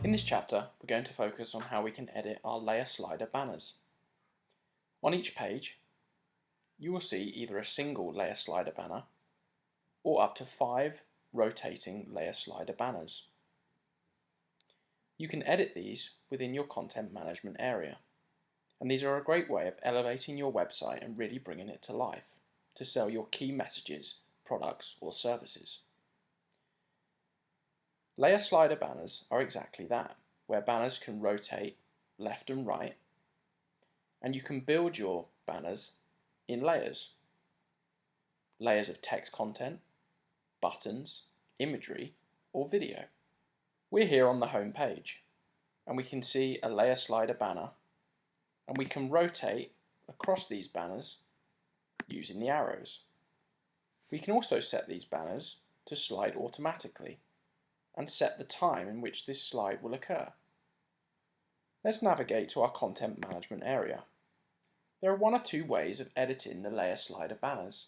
In this chapter, we're going to focus on how we can edit our layer slider banners. On each page, you will see either a single layer slider banner or up to 5 rotating layer slider banners. You can edit these within your content management area, and these are a great way of elevating your website and really bringing it to life to sell your key messages, products, or services. Layer slider banners are exactly that, where banners can rotate left and right, and you can build your banners in layers. Layers of text content, buttons, imagery, or video. We're here on the home page, and we can see a layer slider banner, and we can rotate across these banners using the arrows. We can also set these banners to slide automatically and set the time in which this slide will occur. Let's navigate to our content management area. There are one or two ways of editing the layer slider banners.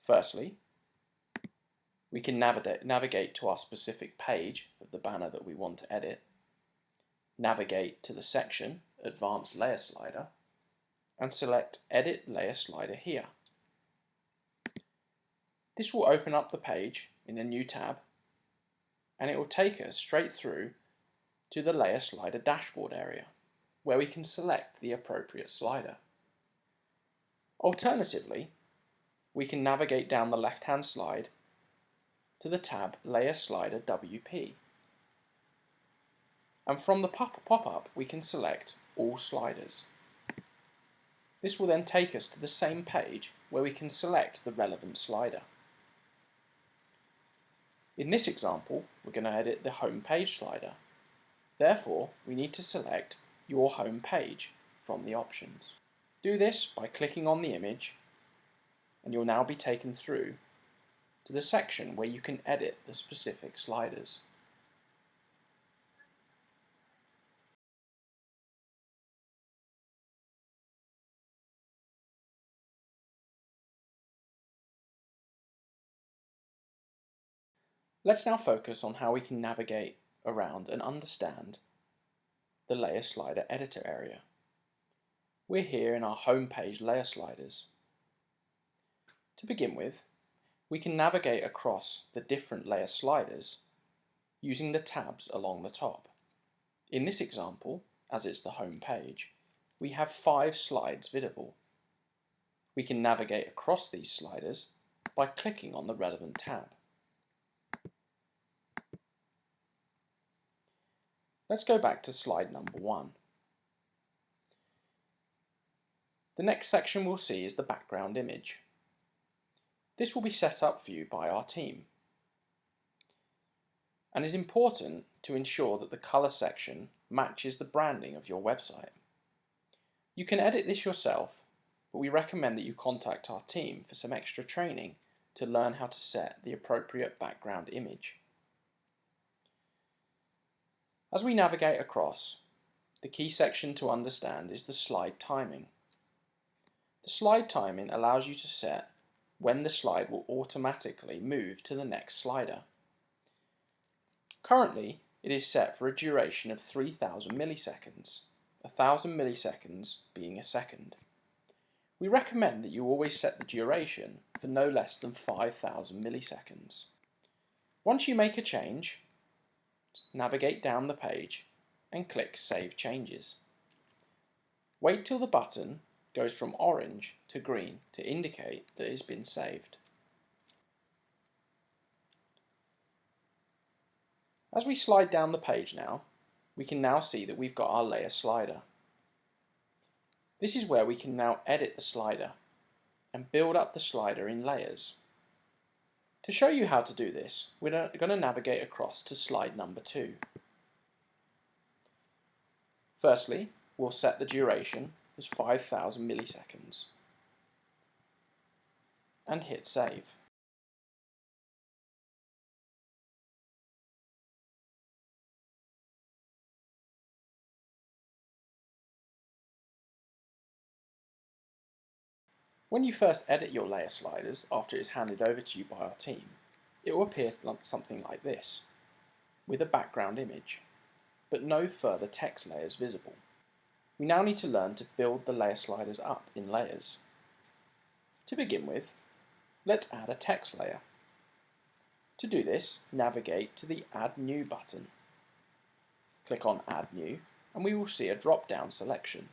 Firstly, we can navigate to our specific page of the banner that we want to edit, navigate to the section Advanced Layer Slider, and select Edit Layer Slider here. This will open up the page in a new tab, and it will take us straight through to the Layer Slider dashboard area, where we can select the appropriate slider. Alternatively, we can navigate down the left-hand slide to the tab Layer Slider WP. And from the pop-up we can select All Sliders. This will then take us to the same page where we can select the relevant slider. In this example, we're going to edit the home page slider. Therefore, we need to select Your Home Page from the options. Do this by clicking on the image, and you'll now be taken through to the section where you can edit the specific sliders. Let's now focus on how we can navigate around and understand the layer slider editor area. We're here in our home page layer sliders. To begin with, we can navigate across the different layer sliders using the tabs along the top. In this example, as it's the home page, we have 5 slides visible. We can navigate across these sliders by clicking on the relevant tab. Let's go back to slide number 1. The next section we'll see is the background image. This will be set up for you by our team, and is important to ensure that the colour section matches the branding of your website. You can edit this yourself, but we recommend that you contact our team for some extra training to learn how to set the appropriate background image. As we navigate across, the key section to understand is the slide timing. The slide timing allows you to set when the slide will automatically move to the next slider. Currently, it is set for a duration of 3000 milliseconds, 1000 milliseconds being a second. We recommend that you always set the duration for no less than 5000 milliseconds. Once you make a change, navigate down the page and click Save Changes. Wait till the button goes from orange to green to indicate that it has been saved. As we slide down the page now, we can now see that we've got our layer slider. This is where we can now edit the slider and build up the slider in layers. To show you how to do this, we're going to navigate across to slide number 2. Firstly, we'll set the duration as 5000 milliseconds and hit save. When you first edit your layer sliders after it is handed over to you by our team, it will appear something like this, with a background image. but no further text layers visible. We now need to learn to build the layer sliders up in layers. To begin with, let's add a text layer. To do this, navigate to the Add New button. Click on Add New and we will see a drop-down selection.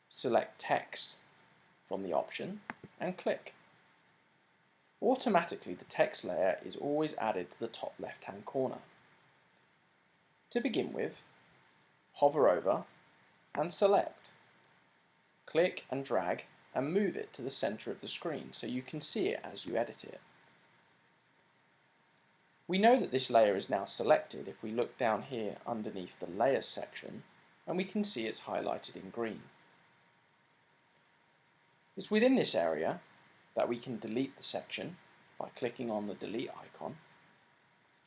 Select Text from the option and click. Automatically, the text layer is always added to the top left-hand corner. To begin with, hover over and select. Click and drag and move it to the center of the screen so you can see it as you edit it. We know that this layer is now selected if we look down here underneath the Layers section and we can see it's highlighted in green. It's within this area that we can delete the section by clicking on the delete icon,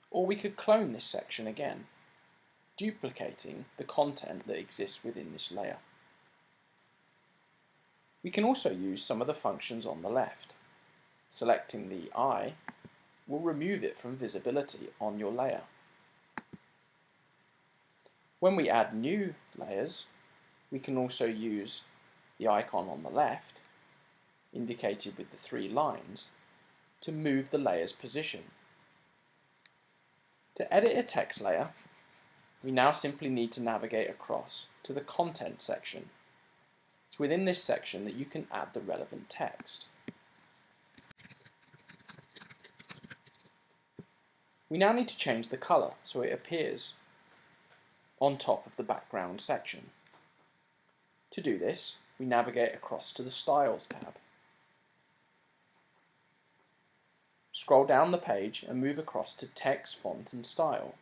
or we could clone this section again, duplicating the content that exists within this layer. We can also use some of the functions on the left. Selecting the eye will remove it from visibility on your layer. When we add new layers, we can also use the icon on the left, indicated with the 3 lines, to move the layer's position. To edit a text layer, we now simply need to navigate across to the Content section. It's within this section that you can add the relevant text. We now need to change the color so it appears on top of the background section. To do this, we navigate across to the Styles tab. Scroll down the page and move across to Text, Font and Style.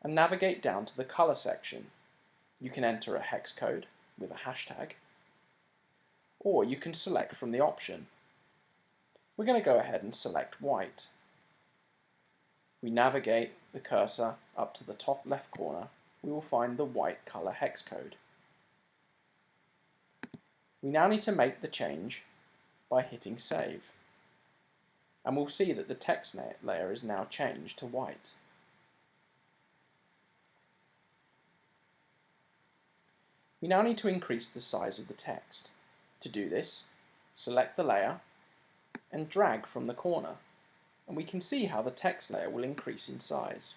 And navigate down to the color section. You can enter a hex code with a hashtag, or you can select from the option. We're going to go ahead and select white. We navigate the cursor up to the top left corner, we will find the white color hex code. We now need to make the change by hitting save, and we'll see that the text layer is now changed to white. We now need to increase the size of the text. To do this, select the layer and drag from the corner, and we can see how the text layer will increase in size.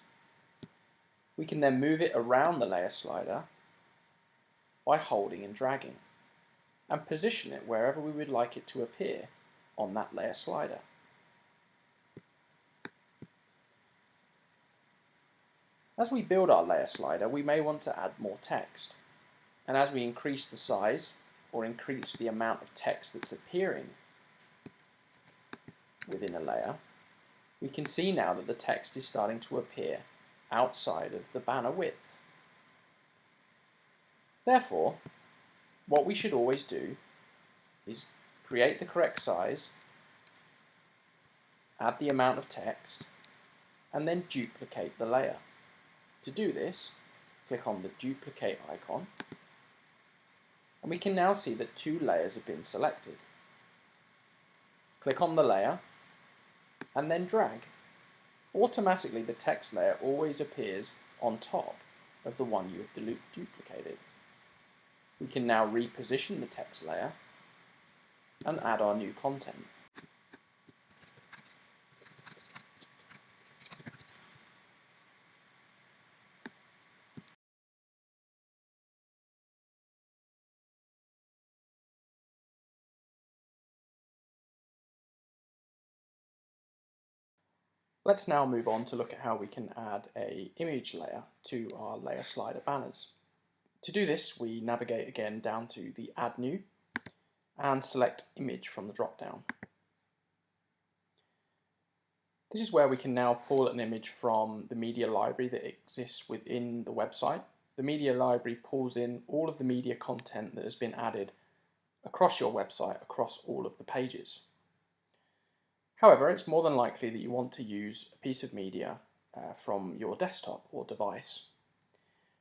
We can then move it around the layer slider by holding and dragging, and position it wherever we would like it to appear on that layer slider. As we build our layer slider, we may want to add more text, and as we increase the size or increase the amount of text that's appearing within a layer, we can see now that the text is starting to appear outside of the banner width. Therefore, what we should always do is create the correct size, add the amount of text, and then duplicate the layer. To do this, click on the duplicate icon, and we can now see that 2 layers have been selected. Click on the layer and then drag. Automatically, the text layer always appears on top of the one you have duplicated. We can now reposition the text layer and add our new content. Let's now move on to look at how we can add an image layer to our layer slider banners. To do this, we navigate again down to the Add New and select Image from the drop-down. This is where we can now pull an image from the media library that exists within the website. The media library pulls in all of the media content that has been added across your website, across all of the pages. However, it's more than likely that you want to use a piece of media from your desktop or device.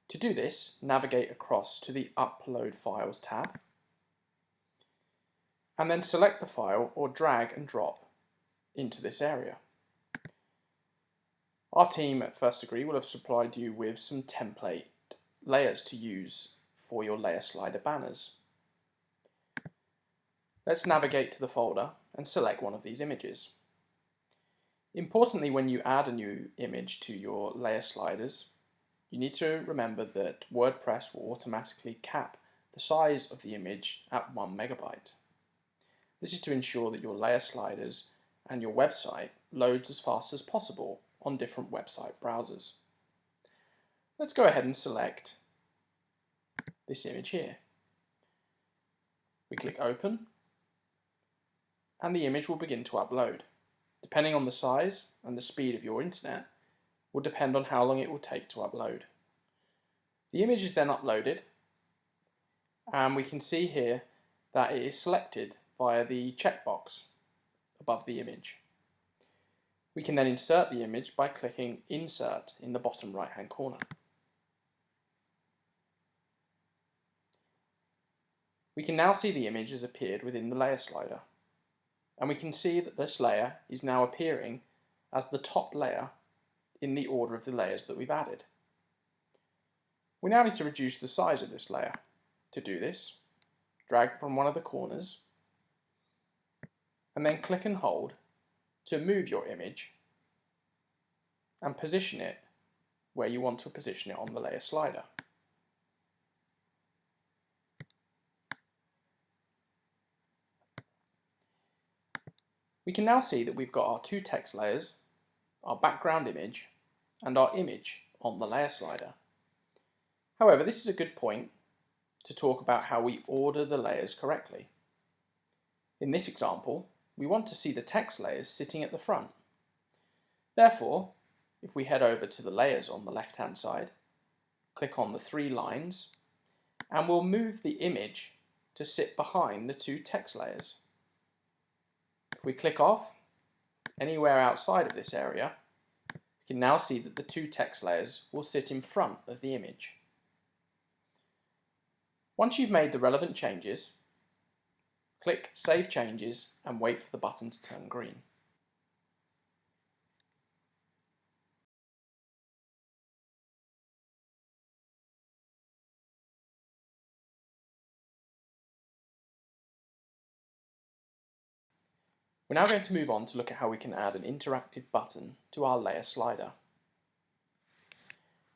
To do this, navigate across to the Upload Files tab, and then select the file or drag and drop into this area. Our team at First Degree will have supplied you with some template layers to use for your layer slider banners. Let's navigate to the folder and select one of these images. Importantly, when you add a new image to your layer sliders, you need to remember that WordPress will automatically cap the size of the image at 1 megabyte. This is to ensure that your layer sliders and your website loads as fast as possible on different website browsers. Let's go ahead and select this image here. We click Open, and the image will begin to upload. Depending on the size and the speed of your internet, will depend on how long it will take to upload. The image is then uploaded, and we can see here that it is selected via the checkbox above the image. We can then insert the image by clicking Insert in the bottom right hand corner. We can now see the image has appeared within the layer slider, and we can see that this layer is now appearing as the top layer in the order of the layers that we've added. We now need to reduce the size of this layer. To do this, drag from one of the corners and then click and hold to move your image and position it where you want to position it on the layer slider. We can now see that we've got our two text layers, our background image, and our image on the layer slider. However, this is a good point to talk about how we order the layers correctly. In this example, we want to see the text layers sitting at the front. Therefore, if we head over to the layers on the left hand side, click on the three lines, and we'll move the image to sit behind the two text layers. If we click off anywhere outside of this area, we can now see that the two text layers will sit in front of the image. Once you've made the relevant changes, click Save Changes and wait for the button to turn green. We're now going to move on to look at how we can add an interactive button to our layer slider.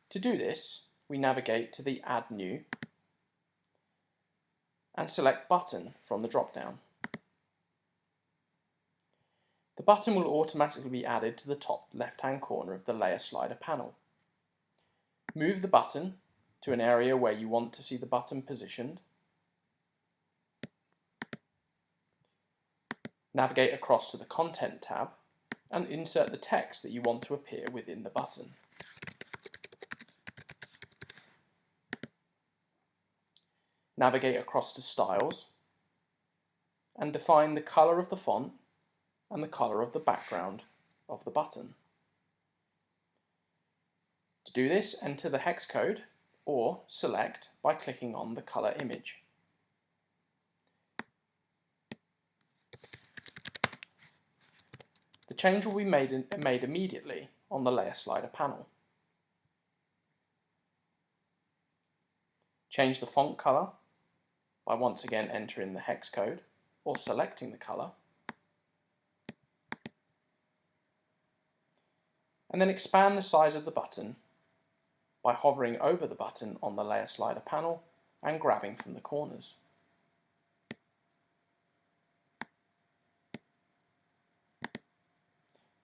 To do this, we navigate to the Add New and select Button from the drop-down. The button will automatically be added to the top left-hand corner of the layer slider panel. Move the button to an area where you want to see the button positioned. Navigate across to the Content tab and insert the text that you want to appear within the button. Navigate across to Styles and define the color of the font and the color of the background of the button. To do this, enter the hex code or select by clicking on the color image. The change will be made immediately on the layer slider panel. Change the font color by once again entering the hex code or selecting the color, and then expand the size of the button by hovering over the button on the layer slider panel and grabbing from the corners.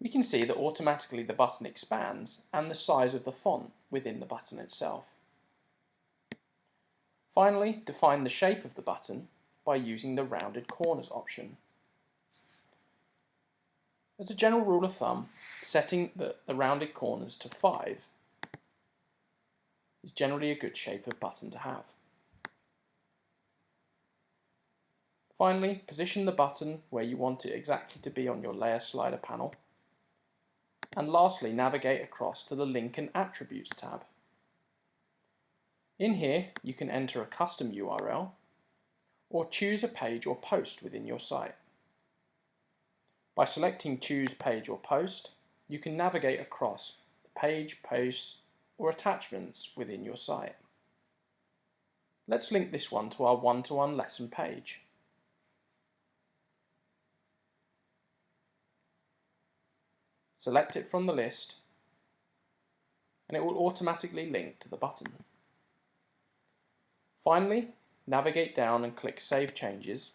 We can see that automatically the button expands and the size of the font within the button itself. Finally, define the shape of the button by using the rounded corners option. As a general rule of thumb, setting the rounded corners to 5 is generally a good shape of button to have. Finally, position the button where you want it exactly to be on your layer slider panel. And lastly, navigate across to the Link and Attributes tab. In here, you can enter a custom URL or choose a page or post within your site. By selecting Choose Page or Post, you can navigate across the page, posts, or attachments within your site. Let's link this one to our one-to-one lesson page. Select it from the list and it will automatically link to the button. Finally, navigate down and click Save Changes.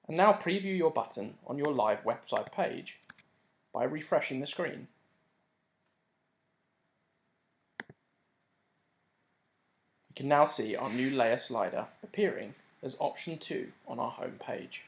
And now preview your button on your live website page by refreshing the screen. You can now see our new layer slider appearing as option 2 on our home page.